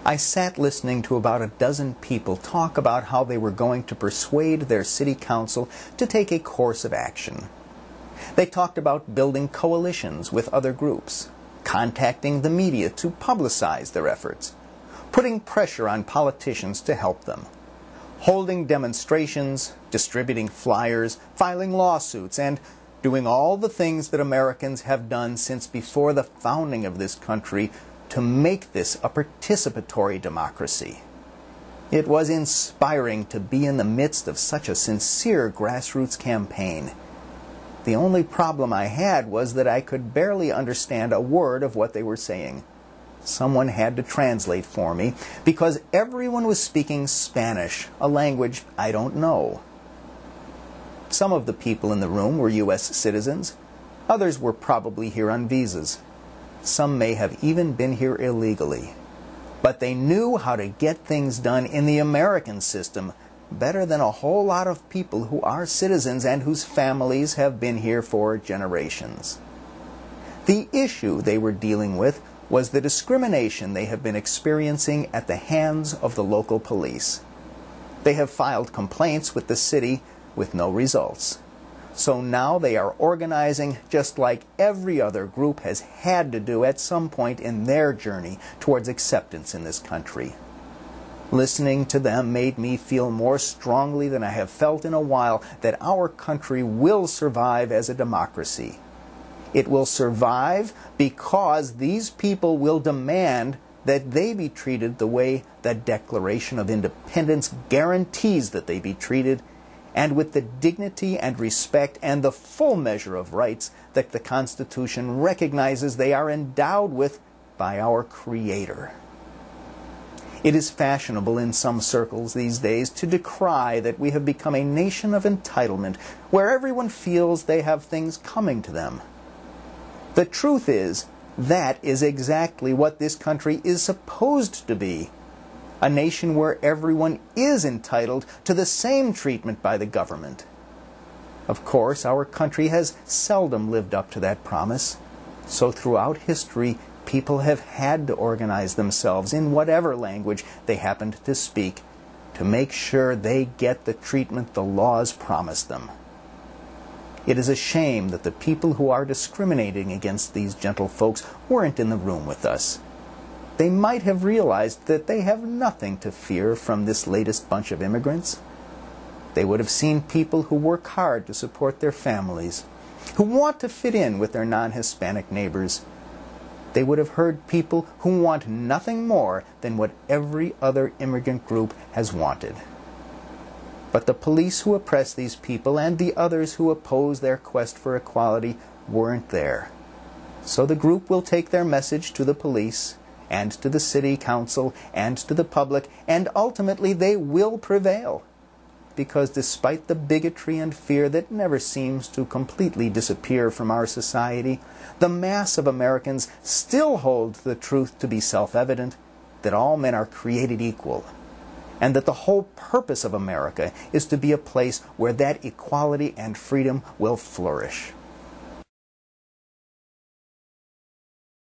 I sat listening to about a dozen people talk about how they were going to persuade their city council to take a course of action. They talked about building coalitions with other groups, contacting the media to publicize their efforts, putting pressure on politicians to help them, holding demonstrations, distributing flyers, filing lawsuits, and doing all the things that Americans have done since before the founding of this country to make this a participatory democracy. It was inspiring to be in the midst of such a sincere grassroots campaign. The only problem I had was that I could barely understand a word of what they were saying. Someone had to translate for me because everyone was speaking Spanish, a language I don't know. Some of the people in the room were U.S. citizens. Others were probably here on visas. Some may have even been here illegally. But they knew how to get things done in the American system better than a whole lot of people who are citizens and whose families have been here for generations. The issue they were dealing with was the discrimination they have been experiencing at the hands of the local police. They have filed complaints with the city with no results. So now they are organizing just like every other group has had to do at some point in their journey towards acceptance in this country. Listening to them made me feel more strongly than I have felt in a while that our country will survive as a democracy. It will survive because these people will demand that they be treated the way the Declaration of Independence guarantees that they be treated, and with the dignity and respect and the full measure of rights that the Constitution recognizes they are endowed with by our Creator. It is fashionable in some circles these days to decry that we have become a nation of entitlement, where everyone feels they have things coming to them. The truth is, that is exactly what this country is supposed to be. A nation where everyone is entitled to the same treatment by the government. Of course, our country has seldom lived up to that promise. So throughout history, people have had to organize themselves in whatever language they happened to speak to make sure they get the treatment the laws promise them. It is a shame that the people who are discriminating against these gentle folks weren't in the room with us. They might have realized that they have nothing to fear from this latest bunch of immigrants. They would have seen people who work hard to support their families, who want to fit in with their non-Hispanic neighbors. They would have heard people who want nothing more than what every other immigrant group has wanted. But the police who oppress these people and the others who oppose their quest for equality weren't there. So the group will take their message to the police, and to the city council, and to the public, and ultimately they will prevail. Because despite the bigotry and fear that never seems to completely disappear from our society, the mass of Americans still hold the truth to be self-evident that all men are created equal, and that the whole purpose of America is to be a place where that equality and freedom will flourish.